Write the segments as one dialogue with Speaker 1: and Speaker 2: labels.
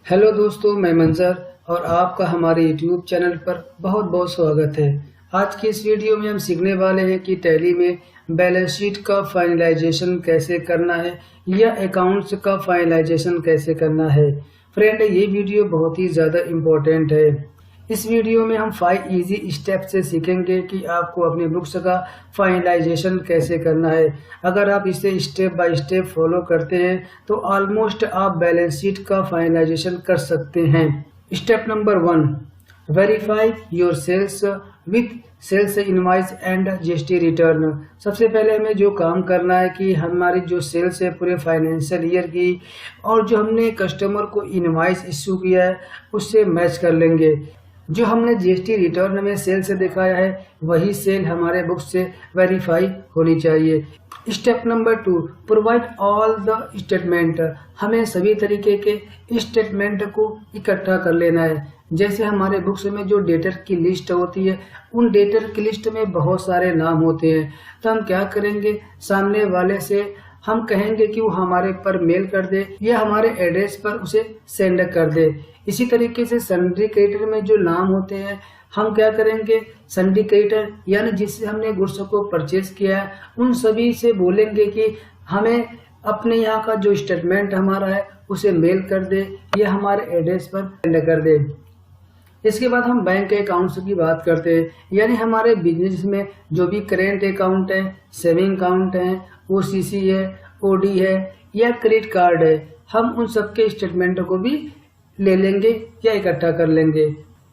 Speaker 1: Hello दोस्तों, मैं मंजर और आपका हमारे यूट्यूब चैनल पर बहुत बहुत स्वागत है। आज की इस वीडियो में हम सीखने वाले हैं कि टैली में बैलेंस शीट का फाइनलाइजेशन कैसे करना है या अकाउंट्स का फाइनलाइजेशन कैसे करना है। फ्रेंड, ये वीडियो बहुत ही ज़्यादा इम्पोर्टेंट है। इस वीडियो में हम 5 इजी स्टेप से सीखेंगे कि आपको अपनी बुक्स का फाइनलाइजेशन कैसे करना है। अगर आप इसे स्टेप बाय स्टेप फॉलो करते हैं तो ऑलमोस्ट आप बैलेंस शीट का फाइनलाइजेशन कर सकते हैं। Step number 1, verify your sales with sales invoice and GST return. सबसे पहले हमें जो काम करना है कि हमारी जो सेल्स है पूरे फाइनेंशियल ईयर की और जो हमने कस्टमर को इनवॉइस इशू किया है उससे मैच कर लेंगे। जो हमने जीएसटी रिटर्न में सेल से दिखाया है वही सेल हमारे बुक से वेरीफाई होनी चाहिए। Step number 2, provide all the statement. हमें सभी तरीके के स्टेटमेंट को इकट्ठा कर लेना है। जैसे हमारे बुक्स में जो डेटर की लिस्ट होती है उन डेटर की लिस्ट में बहुत सारे नाम होते हैं, तो हम क्या करेंगे, सामने वाले से हम कहेंगे कि वो हमारे पर मेल कर दे या हमारे एड्रेस पर उसे सेंड कर दे। इसी तरीके से सन्ड्री क्रेडिटर में जो नाम होते हैं हम क्या करेंगे, सन्ड्री क्रेडिटर यानी जिससे हमने गुड्स को परचेज किया है उन सभी से बोलेंगे कि हमें अपने यहाँ का जो स्टेटमेंट हमारा है उसे मेल कर दे या हमारे एड्रेस पर सेंड कर दे। इसके बाद हम बैंक अकाउंट्स की बात करते हैं, यानी हमारे बिजनेस में जो भी करेंट अकाउंट है, सेविंग अकाउंट है, ओसीसी है, ओडी है या क्रेडिट कार्ड है, हम उन सबके स्टेटमेंट को भी ले लेंगे या इकट्ठा कर लेंगे।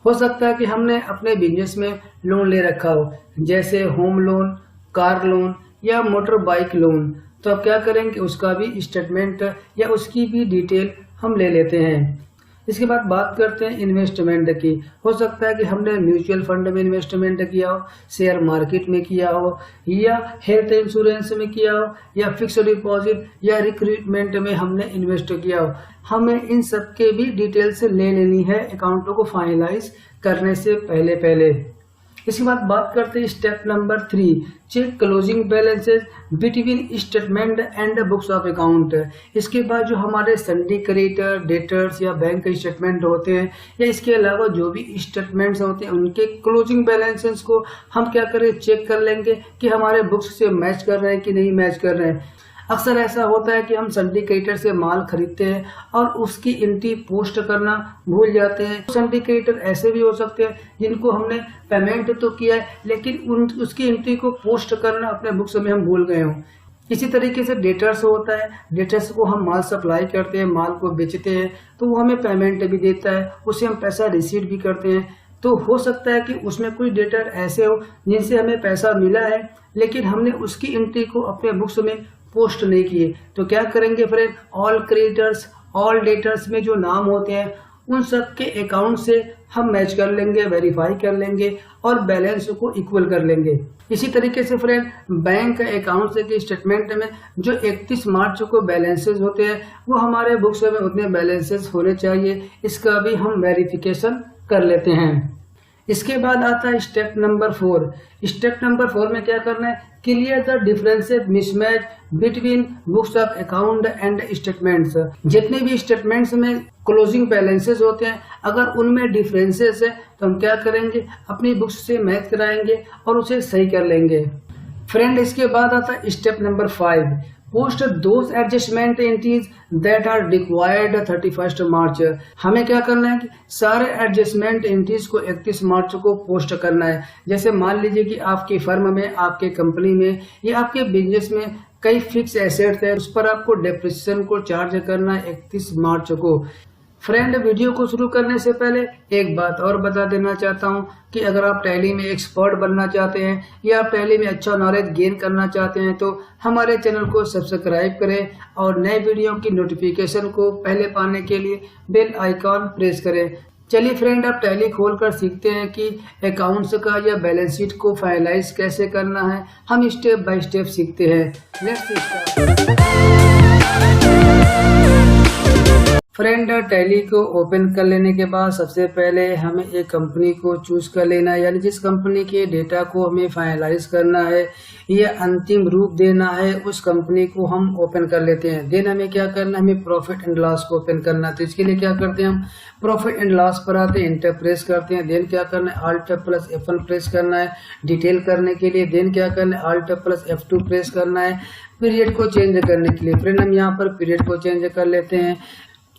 Speaker 1: हो सकता है कि हमने अपने बिजनेस में लोन ले रखा हो, जैसे होम लोन, कार लोन या मोटर बाइक लोन, तो अब क्या करेंगे, उसका भी स्टेटमेंट या उसकी भी डिटेल हम ले लेते हैं। इसके बाद बात करते हैं इन्वेस्टमेंट की। हो सकता है कि हमने म्यूचुअल फंड में इन्वेस्टमेंट किया हो, शेयर मार्केट में किया हो या हेल्थ इंश्योरेंस में किया हो या फिक्स डिपॉजिट या रिक्रूटमेंट में हमने इन्वेस्ट किया हो। हमें इन सब के भी डिटेल्स ले लेनी है अकाउंटों को फाइनलाइज करने से पहले। इसके बाद बात करते हैं step number 3, check closing balances between statement and books of account. इसके बाद जो हमारे सन्ड्री क्रेडिटर, डेटर्स या बैंक स्टेटमेंट होते हैं या इसके अलावा जो भी स्टेटमेंट्स होते हैं उनके क्लोजिंग बैलेंसेस को हम क्या करें, चेक कर लेंगे कि हमारे बुक्स से मैच कर रहे हैं कि नहीं मैच कर रहे हैं। अक्सर ऐसा होता है कि हम सन्ड्री क्रेडिटर से माल खरीदते हैं और उसकी एंट्री पोस्ट करना भूल जाते हैं। सन्ड्री क्रेडिटर ऐसे भी हो सकते हैं जिनको हमने पेमेंट तो किया है लेकिन उसकी एंट्री को पोस्ट करना अपने बुक्स में हम भूल गए हों। इसी तरीके से डेटर्स होता है, डेटर्स को हम माल सप्लाई करते हैं, माल को बेचते हैं तो वो हमें पेमेंट भी देता है, उससे हम पैसा रिसीव भी करते हैं। तो हो सकता है कि उसमें कोई डेटर ऐसे हो जिनसे हमें पैसा मिला है लेकिन हमने उसकी एंट्री को अपने बुक्स में पोस्ट नहीं किए, तो क्या करेंगे friend, all creditors all debtors में जो नाम होते हैं उन सब के अकाउंट से हम मैच कर लेंगे, वेरीफाई कर लेंगे और बैलेंस को इक्वल कर लेंगे। इसी तरीके से फ्रेंड, बैंक अकाउंट के स्टेटमेंट में जो 31 मार्च को बैलेंसेस होते हैं वो हमारे बुक्स में उतने बैलेंसेस होने चाहिए, इसका भी हम वेरिफिकेशन कर लेते हैं। इसके बाद आता है स्टेप नंबर 4। स्टेप नंबर 4 में क्या करना है, clear the differences mismatch between books of account and statements. जितने भी स्टेटमेंट्स में क्लोजिंग बैलेंसेस होते हैं अगर उनमें डिफरेंसेस है तो हम क्या करेंगे, अपनी बुक्स से मैच कराएंगे और उसे सही कर लेंगे। फ्रेंड, इसके बाद आता है step number 5, post those adjustment entries that are required 31 March. हमें क्या करना है कि सारे एडजस्टमेंट एंट्रीज को 31 मार्च को पोस्ट करना है। जैसे मान लीजिए कि आपकी फर्म में, आपके कंपनी में या आपके बिजनेस में कई फिक्स एसेट्स है, उस पर आपको डेप्रिसिएशन को चार्ज करना है 31 मार्च को। फ्रेंड, वीडियो को शुरू करने से पहले एक बात और बता देना चाहता हूं कि अगर आप टैली में एक्सपर्ट बनना चाहते हैं या आप टैली में अच्छा नॉलेज गेन करना चाहते हैं तो हमारे चैनल को सब्सक्राइब करें और नए वीडियो की नोटिफिकेशन को पहले पाने के लिए बेल आइकॉन प्रेस करें। चलिए फ्रेंड, आप टैली खोलकर सीखते हैं कि अकाउंट्स का या बैलेंस शीट को फाइनलाइज कैसे करना है। हम स्टेप बाय स्टेप सीखते हैं। Let's start. फ्रेंड टैली को ओपन कर लेने के बाद सबसे पहले हमें एक कंपनी को चूज कर लेना है, यानी जिस कंपनी के डेटा को हमें फाइनलाइज करना है या अंतिम रूप देना है उस कंपनी को हम ओपन कर लेते हैं। देन हमें क्या करना है, हमें प्रॉफिट एंड लॉस को ओपन करना है। तो इसके लिए क्या करते हैं, हम प्रॉफिट एंड लॉस पर आते हैं, इंटर प्रेस करते हैं। देन क्या करना है, Alt प्लस F1 प्रेस करना है डिटेल करने के लिए। देन क्या करना है, Alt प्लस F2 प्रेस करना है पीरियड को चेंज करने के लिए। फ्रेंड हम यहाँ पर पीरियड को चेंज कर लेते हैं।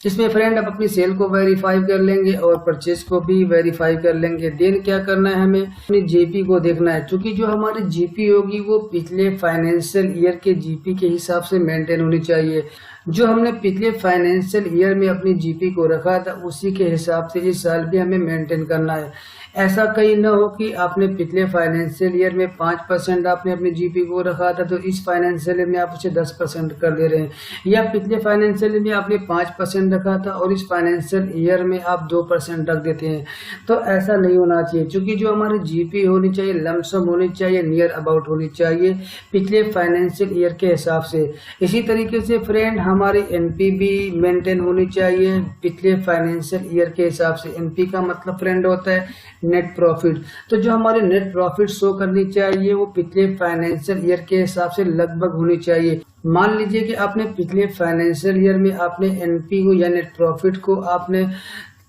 Speaker 1: इसमें फ्रेंड आप अपनी सेल को वेरीफाई कर लेंगे और परचेज को भी वेरीफाई कर लेंगे। देन क्या करना है, हमें अपनी जीपी को देखना है, क्योंकि जो हमारी जीपी होगी वो पिछले फाइनेंशियल ईयर के जीपी के हिसाब से मेंटेन होनी चाहिए। जो हमने पिछले फाइनेंशियल ईयर में अपनी जीपी को रखा था उसी के हिसाब से इस साल भी हमें मेंटेन करना है। ऐसा कहीं न हो कि आपने पिछले फाइनेंशियल ईयर में 5% आपने अपनी जीपी को रखा था तो इस फाइनेंशियल ईयर में आप उसे 10% कर दे रहे हैं, या पिछले फाइनेंशियल ईयर में आपने 5% रखा था और इस फाइनेंशियल ईयर में आप 2% रख देते हैं। तो ऐसा नहीं होना चाहिए, क्योंकि जो हमारी जीपी होनी चाहिए लमसम होनी चाहिए, नियर अबाउट होनी चाहिए पिछले फाइनेंशियल ईयर के हिसाब से। इसी तरीके से फ्रेंड हमारी एनपी भी मेंटेन होनी चाहिए पिछले फाइनेंशियल ईयर के हिसाब से। एनपी का मतलब फ्रेंड होता है नेट प्रॉफिट। तो जो हमारे नेट प्रॉफिट शो करनी चाहिए वो पिछले फाइनेंशियल ईयर के हिसाब से लगभग होनी चाहिए। मान लीजिए कि आपने पिछले फाइनेंशियल ईयर में आपने एनपी को या नेट प्रॉफिट को आपने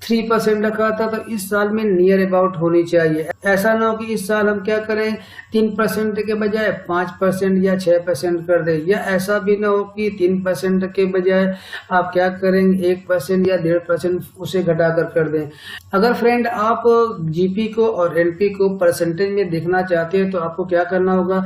Speaker 1: 3% रखा था, तो इस साल में नियर अबाउट होनी चाहिए। ऐसा ना हो कि इस साल हम क्या करें 3% के बजाय 5% या 6% कर दें, या ऐसा भी ना हो कि 3% के बजाय आप क्या करेंगे 1% या 1.5% उसे घटाकर कर दें। अगर फ्रेंड आप जीपी को और एनपी को परसेंटेज में देखना चाहते हैं तो आपको क्या करना होगा,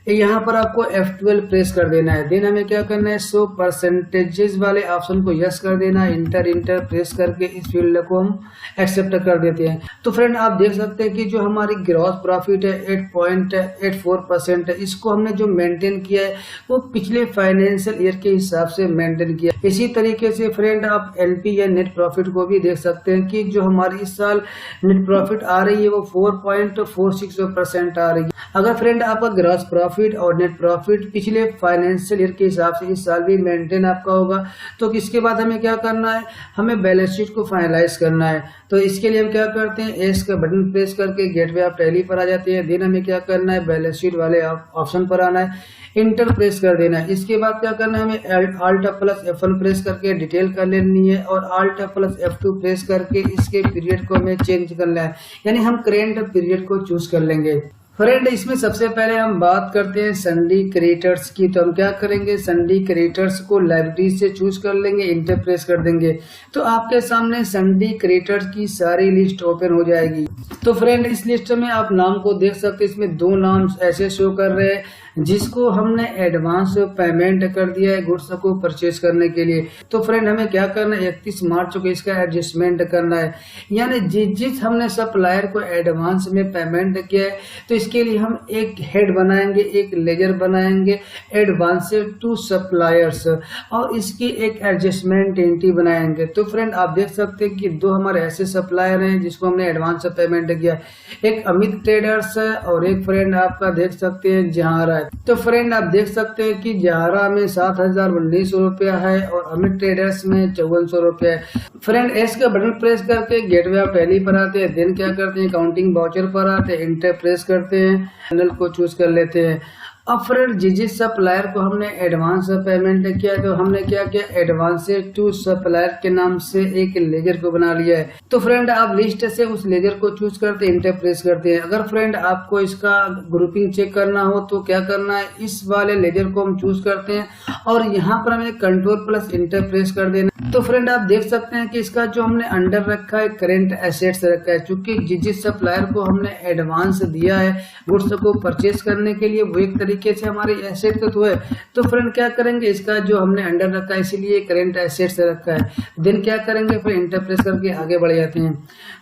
Speaker 1: यहाँ पर आपको F12 प्रेस कर देना है। देन हमें क्या करना है, शो परसेंटेजेस वाले ऑप्शन को यस कर देना है। इंटर प्रेस करके इस फील्ड को हम एक्सेप्ट कर देते हैं। तो फ्रेंड आप देख सकते हैं कि जो हमारी ग्रॉस प्रॉफिट है 8.84% है, इसको हमने जो मेंटेन किया है वो पिछले फाइनेंशियल ईयर के हिसाब से मेंटेन किया। इसी तरीके से फ्रेंड आप एनपी या नेट प्रॉफिट को भी देख सकते हैं कि जो हमारी इस साल नेट प्रॉफिट आ रही है वो 4.46% आ रही है। अगर फ्रेंड आपका ग्रॉस प्रॉफिट और नेट प्रॉफिट पिछले फाइनेंशियल ईयर के हिसाब से इस साल भी मेंटेन आपका होगा, तो इसके बाद हमें क्या करना है, हमें बैलेंस शीट को फाइनलाइज करना है। तो इसके लिए हम क्या करते हैं, एस का बटन प्रेस करके गेटवे ऑफ टैली पर आ जाते हैं। देन हमें क्या करना है, बैलेंस शीट वाले ऑप्शन पर आना है, इंटर प्रेस कर देना है। इसके बाद क्या करना है, हमें Alt प्लस F1 प्रेस करके डिटेल कर लेनी है और Alt प्लस F2 प्रेस करके इसके पीरियड को हमें चेंज करना है, यानी हम करेंट पीरियड को चूज कर लेंगे। फ्रेंड इसमें सबसे पहले हम बात करते हैं संडी क्रिएटर्स की। तो हम क्या करेंगे, संडी क्रिएटर्स को लाइब्रेरी से चूज कर लेंगे, इंटर प्रेस कर देंगे तो आपके सामने संडी क्रिएटर्स की सारी लिस्ट ओपन हो जाएगी। तो फ्रेंड इस लिस्ट में आप नाम को देख सकते हैं, इसमें 2 नाम ऐसे शो कर रहे हैं जिसको हमने एडवांस पेमेंट कर दिया है गुड्स को परचेज करने के लिए। तो फ्रेंड हमें क्या करना है, 31 मार्च को इसका एडजस्टमेंट करना है, यानी जिस हमने सप्लायर को एडवांस में पेमेंट किया है तो इसके लिए हम एक हेड बनाएंगे, एक लेजर बनाएंगे एडवांस टू सप्लायर्स और इसकी एक एडजस्टमेंट एंट्री बनाएंगे। तो फ्रेंड आप देख सकते हैं कि 2 हमारे ऐसे सप्लायर हैं जिसको हमने एडवांस पेमेंट किया, एक अमित ट्रेडर्स है और एक फ्रेंड आपका देख सकते हैं जहारा। तो फ्रेंड आप देख सकते हैं कि जहारा में 7,019 रुपया है और अमित ट्रेडर्स में 5400 रुपया है। फ्रेंड एस का बटन प्रेस करके गेटवे ऑफ टैली पर आते हैं। देन क्या करते हैं, काउंटिंग वाउचर पर आते हैं, इंटर प्रेस करते हैं, चैनल को चूज कर लेते हैं। अब फ्रेंड जिस सप्लायर को हमने एडवांस पेमेंट किया तो हमने क्या किया, एडवांस टू सप्लायर के नाम से एक लेजर को बना लिया है। तो फ्रेंड आप लिस्ट से उस लेजर को चूज करते हैं, इंटर प्रेस करते हैं। अगर फ्रेंड आपको इसका ग्रुपिंग चेक करना हो तो क्या करना है, इस वाले लेजर को हम चूज करते हैं और यहाँ पर हमें कंट्रोल प्लस इंटर प्रेस कर देना। तो फ्रेंड आप देख सकते हैं कि इसका जो हमने अंडर रखा है करेंट एसेट्स रखा है, क्योंकि जिस सप्लायर को हमने एडवांस दिया है गुड्स को परचेज करने के लिए वो एक तरीके से हमारे एसेट तो है। तो फ्रेंड क्या करेंगे, इसका जो हमने अंडर रखा है इसीलिए करेंट एसेट्स रखा है। देन क्या करेंगे, फिर इंटर प्रेस करके आगे बढ़ जाते हैं।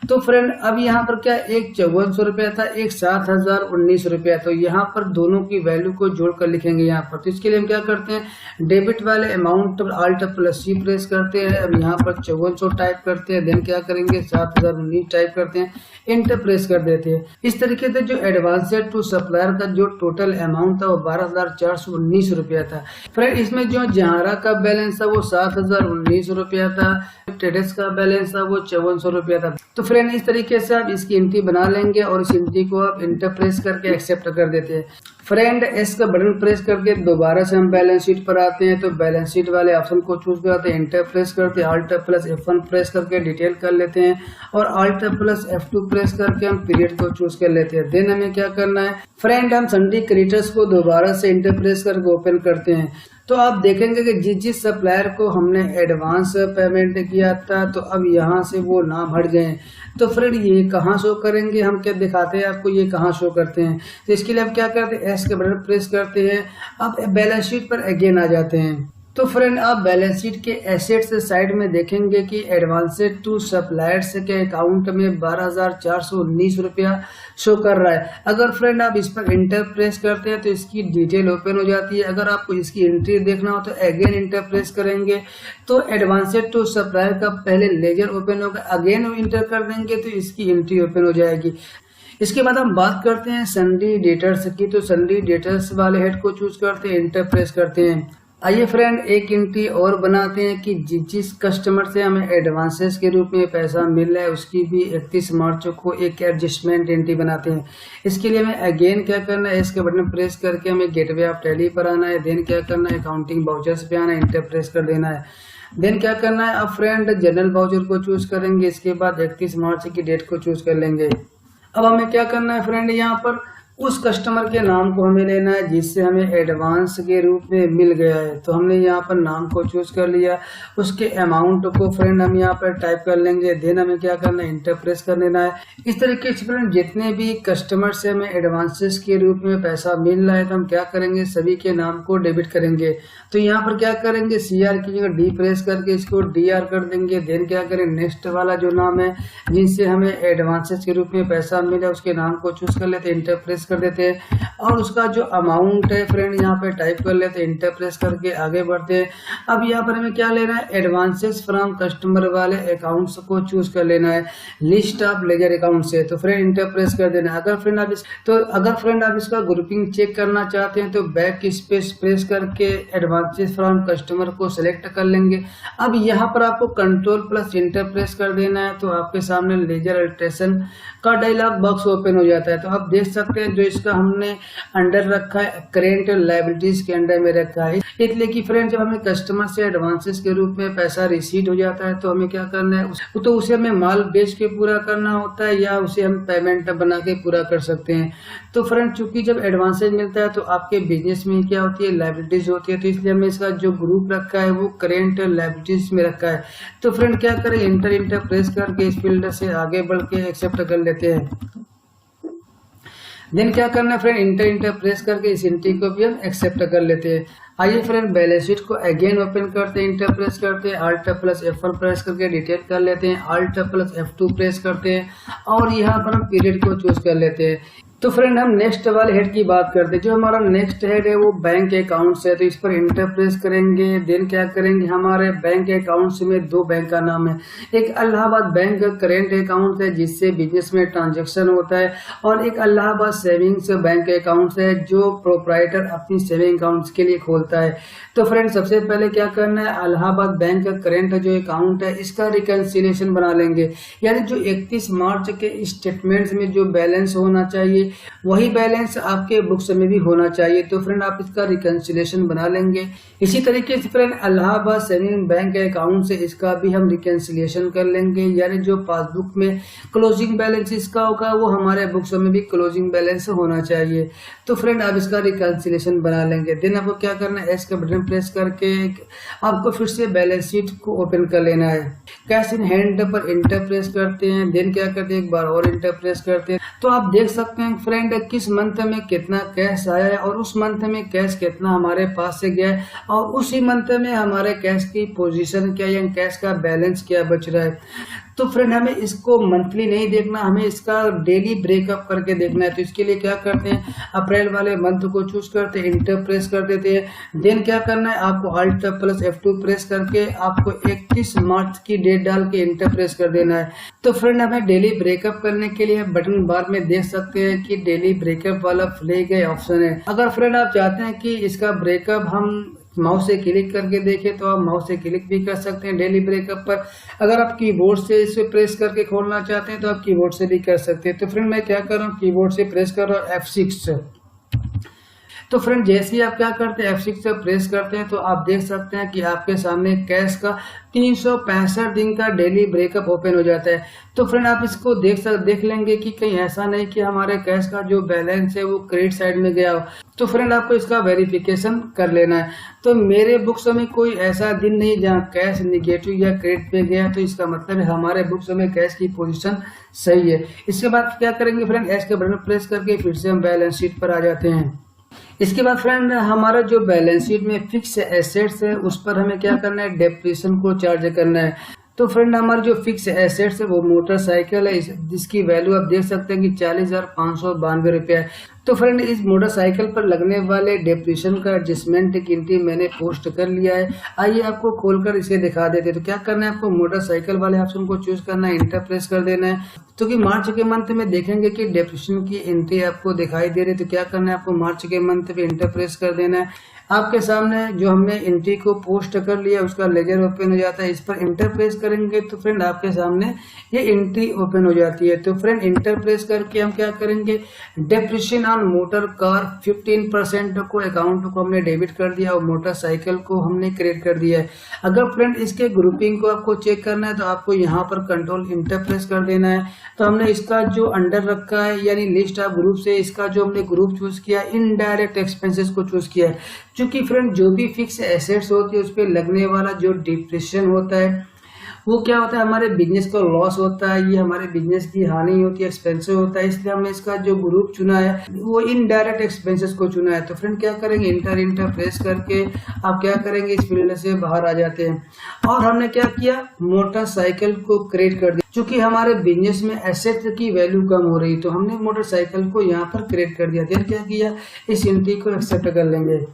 Speaker 1: तो फ्रेंड अब यहाँ पर क्या, एक 5400 रुपया था, एक 7,019 रुपया। तो यहाँ पर दोनों की वैल्यू को जोड़कर लिखेंगे यहाँ पर। तो इसके लिए हम क्या करते हैं, डेबिट वाले amount Alt plus C press करते हैं। अब यहाँ पर 5400 टाइप करते हैं। देन क्या करेंगे, 7,019 टाइप करते हैं, इंटर प्रेस कर देते हैं। इस तरीके से जो एडवांस टू सप्लायर का जो टोटल अमाउंट अमाउंट था वो 12,419 रुपया था। फ्रेंड इसमें जो जहारा का बैलेंस था वो 7,019 रुपया था, ट्रेडर्स का बैलेंस था वो 5400 रुपया था। तो फ्रेंड इस तरीके से आप इसकी एंट्री बना लेंगे और इस एंट्री को आप इंटर प्रेस करके एक्सेप्ट कर देते हैं। फ्रेंड एस का बटन प्रेस करके दोबारा से हम बैलेंस शीट पर आते हैं, तो बैलेंस शीट वाले ऑप्शन को चूज करते हैं, इंटर प्रेस करते हैं, Alt प्लस F1 प्रेस करके डिटेल कर लेते हैं और Alt प्लस F2 प्रेस करके हम पीरियड को चूज कर लेते हैं। देन हमें क्या करना है फ्रेंड, हम सन्ड्री क्रेडिटर्स को दोबारा से इंटर प्रेस करके ओपन करते हैं। तो आप देखेंगे कि जिस सप्लायर को हमने एडवांस पेमेंट किया था तो अब यहाँ से वो नाम हट गए। तो फ्रेंड ये कहाँ शो करेंगे, हम क्या दिखाते हैं आपको ये कहाँ शो करते हैं। तो इसके लिए हम क्या करते हैं, एस के बटन प्रेस करते हैं, अब बैलेंस शीट पर अगेन आ जाते हैं। तो फ्रेंड आप बैलेंस शीट के एसेट्स साइड में देखेंगे कि एडवांसेड टू सप्लायर्स के अकाउंट में 12,419 रुपया शो कर रहा है। अगर फ्रेंड आप इस पर इंटर प्रेस करते हैं तो इसकी डिटेल ओपन हो जाती है। अगर आपको इसकी एंट्री देखना हो तो अगेन इंटर प्रेस करेंगे तो एडवांसेड टू सप्लायर का पहले लेजर ओपन होगा, अगेन इंटर कर देंगे तो इसकी एंट्री ओपन हो जाएगी। इसके बाद हम बात करते हैं सन्ड्री डेटर्स की। तो सन्ड्री डेटर्स वाले हेड को चूज करते हैं, इंटर प्रेस करते हैं। आइए फ्रेंड एक एंट्री और बनाते हैं कि जिस कस्टमर से हमें एडवांसेस के रूप में पैसा मिल रहा है उसकी भी 31 मार्च को एक एडजस्टमेंट एंट्री बनाते हैं। इसके लिए हमें अगेन क्या करना है, इसके बटन प्रेस करके हमें गेटवे ऑफ टैली पर आना है। देन क्या करना है, अकाउंटिंग वाउचर्स पे आना है, इंटर प्रेस कर देना है। देन क्या करना है, अब फ्रेंड जनरल वाउचर को चूज करेंगे, इसके बाद 31 मार्च की डेट को चूज कर लेंगे। अब हमें क्या करना है फ्रेंड, यहाँ पर उस कस्टमर के नाम को हमें लेना है जिससे हमें एडवांस के रूप में मिल गया है। तो हमने यहाँ पर नाम को चूज कर लिया, उसके अमाउंट को फ्रेंड हम यहाँ पर टाइप कर लेंगे। देन हमें क्या करना है, इंटर प्रेस कर देना है। इस तरीके से फ्रेंड जितने भी कस्टमर से हमें एडवांसेस के रूप में पैसा मिल रहा है तो हम क्या करेंगे, सभी के नाम को डेबिट करेंगे। तो यहाँ पर क्या करेंगे, CR की जगह D प्रेस करके इसको DR कर देंगे। देन क्या करें, नेक्स्ट वाला जो नाम है जिनसे हमें एडवांसेस के रूप में पैसा मिला उसके नाम को चूज कर लेते हैं, इंटर प्रेस कर देते हैं और उसका जो अमाउंट है फ्रेंड यहाँ पे टाइप कर लेते हैं, इंटर प्रेस करके आगे बढ़ते हैं। अब यहाँ पर हमें क्या लेना है, एडवांसेस फ्रॉम कस्टमर वाले अकाउंट्स को चूज कर लेना है, लिस्ट ऑफ लेजर अकाउंट से। तो फ्रेंड इंटर प्रेस कर देना है। अगर फ्रेंड आप इसका ग्रुपिंग चेक करना चाहते हैं तो बैक स्पेस प्रेस करके एडवांसेस फ्रॉम कस्टमर को सिलेक्ट कर लेंगे। अब यहाँ पर आपको कंट्रोल प्लस इंटर प्रेस कर देना है तो आपके सामने लेजर अल्ट्रेशन का डायलॉग बॉक्स ओपन हो जाता है। तो आप देख सकते हैं जो इसका हमने अंडर रखा है करेंट लायबिलिटीज के अंडर में रखा है। इसलिए कि फ्रेंड जब हमें कस्टमर से एडवांसेस के रूप में पैसा रिसीव हो जाता है तो हमें क्या करना है, तो उसे हमें माल बेच के पूरा करना होता है या उसे हम पेमेंट बना के पूरा कर सकते हैं। तो फ्रेंड चूंकि जब एडवांसेस मिलता है तो आपके बिजनेस में क्या होती है, लायबिलिटीज होती है। तो इसलिए हमने इसका जो ग्रुप रखा है वो करेंट लायबिलिटीज में रखा है। तो फ्रेंड क्या करें, इंटर प्रेस करके इस फील्ड से आगे बढ़ के एक्सेप्ट कर लेते हैं। देन क्या करना है फ्रेंड, इंटर प्रेस करके इस एंट्री को भी हम एक्सेप्ट कर लेते हैं। आइए फ्रेंड बैलेंस शीट को अगेन ओपन करते हैं, इंटर प्रेस करते हैं, Alt प्लस F1 प्रेस करके डिटेल कर लेते हैं, Alt प्लस F2 प्रेस करते हैं और यहाँ पर हम पीरियड को चूज कर लेते हैं। तो फ्रेंड हम नेक्स्ट वाले हेड की बात करते हैं। जो हमारा नेक्स्ट हेड है वो बैंक अकाउंट्स है, तो इस पर इंटर प्रेस करेंगे। देन क्या करेंगे, हमारे बैंक अकाउंट्स में दो बैंक का नाम है, एक इलाहाबाद बैंक करेंट अकाउंट है जिससे बिजनेस में ट्रांजैक्शन होता है और एक इलाहाबाद सेविंग्स बैंक अकाउंट है जो प्रोप्राइटर अपनी सेविंग अकाउंट्स के लिए खोलता है। तो फ्रेंड सबसे पहले क्या करना है, इलाहाबाद बैंक का करेंट जो अकाउंट है इसका रिकंसिलिएशन बना लेंगे, यानी जो 31 मार्च के स्टेटमेंट्स में जो बैलेंस होना चाहिए वही बैलेंस आपके बुक्स में भी होना चाहिए। तो फ्रेंड आप इसका रिकंसिलिएशन बना लेंगे। इसी तरीके से friend Allahabad saving bank account से इसका भी हम रिकंसिलिएशन कर लेंगे, यानी जो पासबुक में क्लोजिंग बैलेंस इसका होगा वो हमारे बुक्स में भी क्लोजिंग बैलेंस होना चाहिए। तो फ्रेंड आप इसका रिकंसिलिएशन बना लेंगे। देन आपको क्या करना है, एस का बटन प्रेस करके आपको फिर से बैलेंस शीट को ओपन कर लेना है। कैश इन हैंड पर इंटर प्रेस करते हैं, देन क्या करते हैं, एक बार और इंटर प्रेस करते हैं। तो आप देख सकते हैं फ्रेंड किस मंथ में कितना कैश आया है और उस मंथ में कैश कितना हमारे पास से गया है और उसी मंथ में हमारे कैश की पोजीशन क्या या कैश का बैलेंस क्या बच रहा है। तो फ्रेंड हमें इसको मंथली नहीं देखना, हमें इसका डेली ब्रेकअप करके देखना है। तो इसके लिए क्या करते हैं, अप्रैल वाले मंथ को चूज करते हैं, इंटर प्रेस कर देते हैं। देन क्या करना है, आपको Alt + F2 प्रेस करके आपको 31 मार्च की डेट डाल के इंटर प्रेस कर देना है। तो फ्रेंड हमें डेली ब्रेकअप करने के लिए बटन बार में देख सकते हैं कि डेली ब्रेकअप वाला फ्लैग है ऑप्शन है। अगर फ्रेंड आप चाहते हैं कि इसका ब्रेकअप हम माउस से क्लिक करके देखें तो आप माउस से क्लिक भी कर सकते हैं डेली ब्रेकअप पर। अगर आप कीबोर्ड से इसे प्रेस करके खोलना चाहते हैं तो आप कीबोर्ड से भी कर सकते हैं। तो फ्रेंड मैं क्या कर रहा हूँ, कीबोर्ड से प्रेस कर रहा हूँ F6 तो फ्रेंड जैसे ही आप क्या करते हैं F6 से प्रेस करते हैं तो आप देख सकते हैं कि आपके सामने कैश का 365 दिन का डेली ब्रेकअप ओपन हो जाता है। तो फ्रेंड आप इसको देख लेंगे कि कहीं ऐसा नहीं कि हमारे कैश का जो बैलेंस है वो क्रेडिट साइड में गया हो। तो फ्रेंड आपको इसका वेरिफिकेशन कर लेना है। तो मेरे बुक्स में कोई ऐसा दिन नहीं जहाँ कैश निगेटिव या क्रेडिट पे गया, तो इसका मतलब है हमारे बुक्स में कैश की पोजीशन सही है। इसके बाद क्या करेंगे फ्रेंड, एस के बटन प्रेस करके फिर से हम बैलेंस शीट पर आ जाते हैं। इसके बाद फ्रेंड हमारा जो बैलेंस शीट में फिक्स एसेट्स है उस पर हमें क्या करना है, डेप्रिसिएशन को चार्ज करना है। तो फ्रेंड हमारे जो फिक्स एसेट्स है वो मोटरसाइकिल है, जिसकी वैल्यू आप देख सकते हैं कि 40,592 रुपया है। तो फ्रेंड इस मोटरसाइकिल पर लगने वाले डेप्रिसिएशन का एडजस्टमेंट गिनती मैंने पोस्ट कर लिया है। आइए आपको खोलकर इसे दिखा देते हैं। तो क्या करना है, आपको मोटरसाइकिल वाले ऑप्शन को चूज करना है, इंटर प्रेस कर देना है। तो कि मार्च के मंथ में देखेंगे कि डेप्रिसिएशन की एंट्री आपको दिखाई दे रही है। तो क्या करना है, आपको मार्च के मंथ पे इंटर प्रेस कर देना है। आपके सामने जो हमने एंट्री को पोस्ट कर लिया उसका लेजर ओपन हो जाता है। इस पर इंटर प्रेस करेंगे तो फ्रेंड आपके सामने ये एंट्री ओपन हो जाती है। तो फ्रेंड इंटर प्रेस करके हम क्या करेंगे, डेप्रिसिएशन ऑन मोटर कार 15% को अकाउंट को हमने डेबिट कर दिया और मोटरसाइकिल को हमने क्रेडिट कर दिया है। अगर फ्रेंड इसके ग्रुपिंग को आपको चेक करना है तो आपको यहाँ पर कंट्रोल इंटर प्रेस कर देना है। तो हमने इसका जो अंडर रखा है यानी लिस्ट ऑफ ग्रुप से इसका जो हमने ग्रुप चूज किया इनडायरेक्ट एक्सपेंसेस को चूज किया है। क्योंकि फ्रेंड जो भी फिक्स एसेट्स होती है उस पर लगने वाला जो डिप्रेशन होता है वो क्या होता है, हमारे बिजनेस का लॉस होता है, ये हमारे बिजनेस की हानि होती है, एक्सपेंसिव होता है। इसलिए हमने इसका जो ग्रुप चुना है वो इनडायरेक्ट एक्सपेंसेस को चुना है। तो फ्रेंड क्या करेंगे, इंटर प्रेस करके आप क्या करेंगे, इस फील्ड से बाहर आ जाते हैं। और हमने क्या किया, मोटरसाइकिल को क्रेडिट कर दिया। क्योंकि हमारे बिजनेस में एसेट की वैल्यू कम हो रही तो हमने मोटरसाइकिल को यहाँ पर क्रेडिट कर दिया। फिर क्या किया, इस एंट्री को एक्सेप्ट कर लेंगे।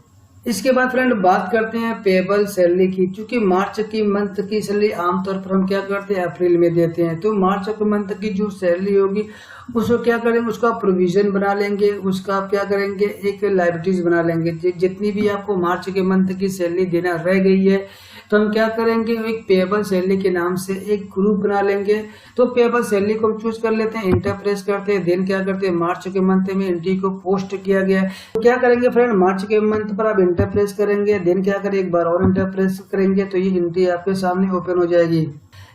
Speaker 1: इसके बाद फ्रेंड बात करते हैं पेबल सैलरी की। क्योंकि मार्च की मंथ की सैलरी आमतौर पर हम क्या करते हैं, अप्रैल में देते हैं। तो मार्च के मंथ की जो सैलरी होगी उसको क्या करेंगे, उसका प्रोविजन बना लेंगे, उसका आप क्या करेंगे, एक लायबिलिटीज बना लेंगे। जितनी भी आपको मार्च के मंथ की सैलरी देना रह गई है तो हम क्या करेंगे, एक पेबल सैलरी के नाम से एक ग्रुप बना लेंगे। तो पेबल सैलरी को हम चूज कर लेते हैं, इंटर प्रेस करते हैं। देन क्या करते हैं, मार्च के मंथ में एंट्री को पोस्ट किया गया है। तो क्या करेंगे फ्रेंड, मार्च के मंथ पर आप इंटर प्रेस करेंगे। देन क्या करेंगे, एक बार और इंटर प्रेस करेंगे तो ये एंट्री आपके सामने ओपन हो जाएगी।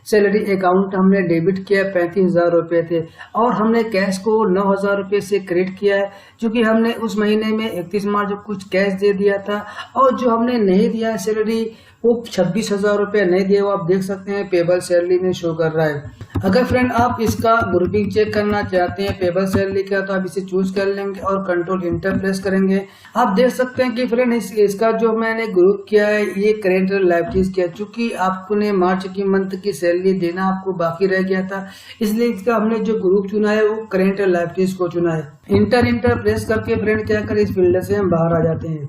Speaker 1: सैलरी अकाउंट हमने डेबिट किया 35,000 रुपए थे और हमने कैश को 9,000 रुपए से क्रेडिट किया है। क्योंकि हमने उस महीने में 31 मार्च को कुछ कैश दे दिया था और जो हमने नहीं दिया सैलरी वो 26,000 रुपये नहीं दिए, वो आप देख सकते हैं पेबल सैलरी में शो कर रहा है। अगर फ्रेंड आप इसका ग्रुपिंग चेक करना चाहते हैं पेबल सैलरी का तो आप इसे चूज कर लेंगे और कंट्रोल इंटर प्रेस करेंगे। आप देख सकते हैं कि फ्रेंड इसका जो मैंने ग्रुप किया है ये करेंट लायबिलिटीज किया। चूंकि आपने मार्च की मंथ की सैलरी देना आपको बाकी रह गया था इसलिए इसका हमने जो ग्रुप चुना है वो करेंट लायबिलिटीज को चुना है। इंटर प्रेस करके फ्रेंड क्या करें, इस फील्ड से हम बाहर आ जाते हैं।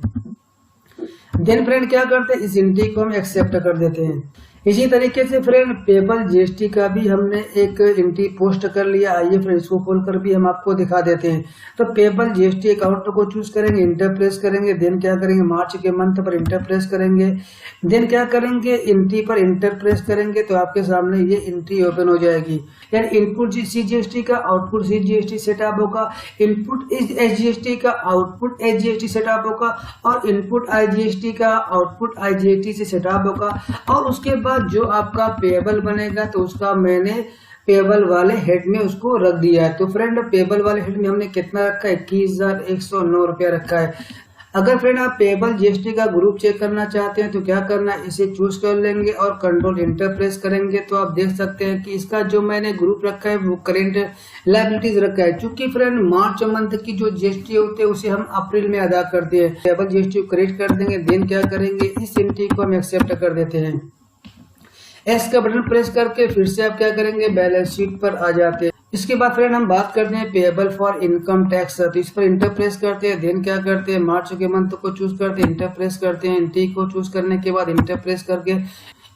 Speaker 1: देन फ्रेंड क्या करते हैं, इस एंट्री को हम एक्सेप्ट कर देते हैं। इसी तरीके से फ्रेंड पेबल जीएसटी का भी हमने एक एंट्री पोस्ट कर लिया। आइए फ्रेंड इसको खोलकर भी हम आपको दिखा देते हैं। तो पेबल जीएसटी अकाउंट को चूज करेंगे, इंटर प्रेस करेंगे। देन क्या करेंगे, मार्च के मंथ पर इंटर प्रेस करेंगे। देन क्या करेंगे, एंट्री पर इंटर प्रेस करेंगे तो आपके सामने ये एंट्री ओपन हो जाएगी। यानी इनपुट सीजीएसटी का आउटपुट सीजीएसटी सेटअप होगा, इनपुट एसजीएसटी का आउटपुट एसजीएसटी सेटअप होगा और इनपुट आईजीएसटी का आउटपुट आईजीएसटी से सेटअप होगा। और उसके बाद जो आपका पेबल बनेगा तो उसका मैंने पेबल वाले हेड में उसको रख दिया है। तो फ्रेंड पेबल वाले हेड में हमने कितना रखा है, 21,109 रुपया रखा है। अगर फ्रेंड आप पेबल जीएसटी का ग्रुप चेक करना चाहते हैं तो क्या करना है, इसे चूज कर लेंगे और कंट्रोल इंटर प्रेस करेंगे तो आप देख सकते हैं कि इसका जो मैंने ग्रुप रखा है वो करेंट लायबिलिटीज रखा है। क्योंकि फ्रेंड मार्च मंथ की जो जीएसटी होती है उसे हम अप्रैल में अदा करते हैं। पेबल जीएसटी को क्रेडिट कर देंगे। देन क्या करेंगे, इस एंट्री को हम एक्सेप्ट कर देते हैं। एस का बटन प्रेस करके फिर से आप क्या करेंगे, बैलेंस शीट पर आ जाते हैं। इसके बाद फ्रेंड हम बात करते हैं पेएबल फॉर इनकम टैक्स। तो इस पर इंटर प्रेस करते हैं, देन क्या करते हैं, मार्च के मंथ को चूज करते हैं, इंटर प्रेस करते हैं, एंट्री को चूज करने के बाद इंटर प्रेस करके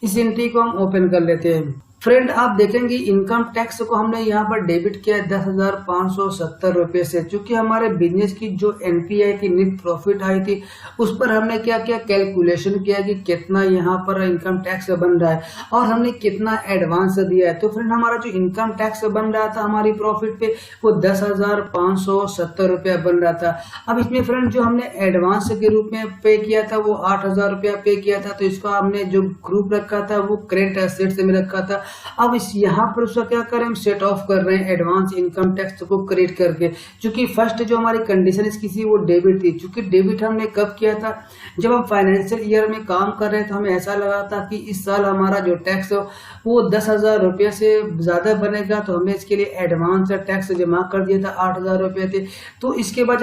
Speaker 1: इस एंट्री को हम ओपन कर लेते हैं। फ्रेंड आप देखेंगे इनकम टैक्स को हमने यहाँ पर डेबिट किया है 10,570 रुपये से, चूंकि हमारे बिजनेस की जो एनपीआई थी, नेट प्रॉफिट आई थी, उस पर हमने क्या किया, कैलकुलेशन किया कि कितना यहाँ पर इनकम टैक्स बन रहा है और हमने कितना एडवांस दिया है। तो फ्रेंड हमारा जो इनकम टैक्स बन रहा था हमारी प्रॉफिट पे, वो 10,570 रुपया बन रहा था। अब इसमें फ्रेंड जो हमने एडवांस के रूप में पे किया था वो 8,000 रुपया पे किया था, तो इसका हमने जो ग्रुप रखा था वो करेंट एसेट्स में रखा था। अब इस यहाँ पर उसका क्या करें, हम सेट ऑफ कर रहे हैं एडवांस इनकम टैक्स को क्रिएट करके, क्योंकि फर्स्ट जो हमारी कंडीशन इसकी थी वो डेबिट थी। क्योंकि डेबिट हमने कब किया था, जब हम फाइनेंशियल ईयर में काम कर रहे थे, हमें ऐसा लगा था कि इस साल हमारा जो टैक्स हो वो 10,000 रुपये से ज्यादा बनेगा, तो हमने इसके लिए एडवांस टैक्स जमा कर दिया था, 8,000 रुपये थे। तो इसके बाद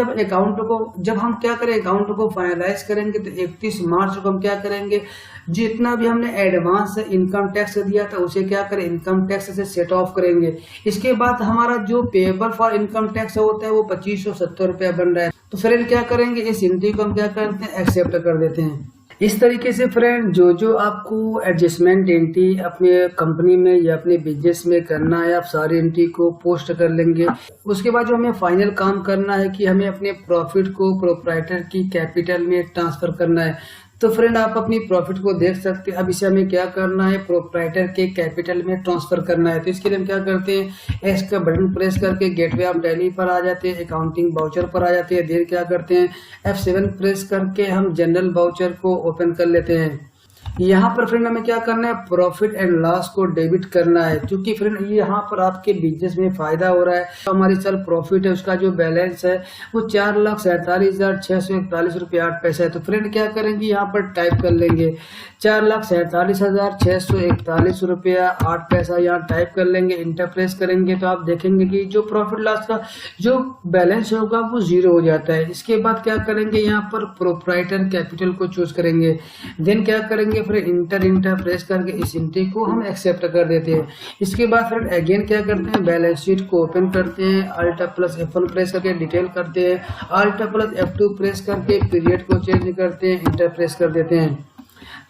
Speaker 1: जब हम क्या करें, अकाउंट को फाइनलाइज करेंगे तो 31 मार्च को हम क्या करेंगे, जितना भी हमने एडवांस इनकम टैक्स दिया था उसे क्या करें, इनकम टैक्स से सेट ऑफ करेंगे। इसके बाद हमारा जो पेएबल फॉर इनकम टैक्स होता है वो 2570 रुपया बन रहा है। तो फ्रेंड क्या करेंगे, इस एंट्री को हम क्या करते हैं, एक्सेप्ट कर देते हैं। इस तरीके से फ्रेंड जो आपको एडजस्टमेंट एंट्री अपने कंपनी में या अपने बिजनेस में करना है, आप सारी एंट्री को पोस्ट कर लेंगे। उसके बाद जो हमें फाइनल काम करना है कि हमें अपने प्रॉफिट को प्रोप्राइटर की कैपिटल में ट्रांसफर करना है। तो फ्रेंड आप अपनी प्रॉफिट को देख सकते हैं। अब इसे हमें क्या करना है, प्रोप्राइटर के कैपिटल में ट्रांसफर करना है। तो इसके लिए हम क्या करते हैं, एस का बटन प्रेस करके गेटवे ऑफ टैली पर आ जाते हैं, अकाउंटिंग वाउचर पर आ जाते हैं। देर क्या करते हैं, F7 प्रेस करके हम जनरल वाउचर को ओपन कर लेते हैं। यहाँ पर फ्रेंड हमें क्या करना है, प्रॉफिट एंड लॉस को डेबिट करना है, क्योंकि फ्रेंड यहाँ पर आपके बिजनेस में फायदा हो रहा है। तो हमारी चल प्रॉफिट है, उसका जो बैलेंस है वो 4,47,641 रुपये 8 पैसा है। तो फ्रेंड क्या करेंगे, यहाँ पर टाइप कर लेंगे 4,47,641 रुपया 8 पैसा, यहाँ टाइप कर लेंगे, इंटर प्रेस करेंगे तो आप देखेंगे कि जो प्रॉफिट लॉस का जो बैलेंस होगा वो 0 हो जाता है। इसके बाद क्या करेंगे, यहाँ पर प्रोप्राइटर कैपिटल को चूज करेंगे, देन क्या करेंगे, फिर इंटर प्रेस करके इस एंट्री को हम एक्सेप्ट कर देते हैं। इसके बाद फिर अगेन क्या करते हैं, बैलेंस शीट को ओपन करते हैं, Alt प्लस F1 प्रेस करके डिटेल करते हैं, Alt प्लस F2 प्रेस करके पीरियड को चेंज करते हैं, इंटर प्रेस कर देते हैं।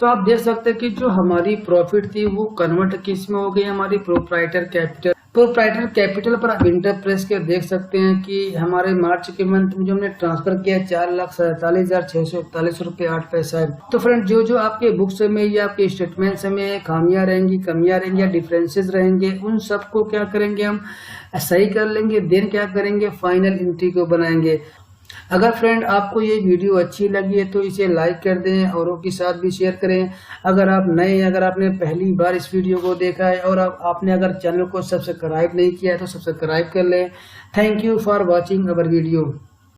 Speaker 1: तो आप देख सकते हैं कि जो हमारी प्रॉफिट थी वो कन्वर्ट किस में हो गई, हमारी प्रोप्राइटर कैपिटल। प्रोप्राइटर कैपिटल पर आप इंटर प्रेस के देख सकते हैं कि हमारे मार्च के मंथ में जो हमने ट्रांसफर किया 4,47,641 रुपये 8 पैसा है। तो फ्रेंड जो आपके बुक्स में या आपके स्टेटमेंट्स में खामियां रहेंगी, कमियां रहेंगी या डिफरेंसेस रहेंगे, उन सबको क्या करेंगे, हम सही कर लेंगे। देन क्या करेंगे, फाइनल एंट्री को बनाएंगे। अगर फ्रेंड आपको ये वीडियो अच्छी लगी है तो इसे लाइक कर दें, औरों के साथ भी शेयर करें। अगर आपने पहली बार इस वीडियो को देखा है और आपने अगर चैनल को सब्सक्राइब नहीं किया है तो सब्सक्राइब कर लें। Thank you for watching our video.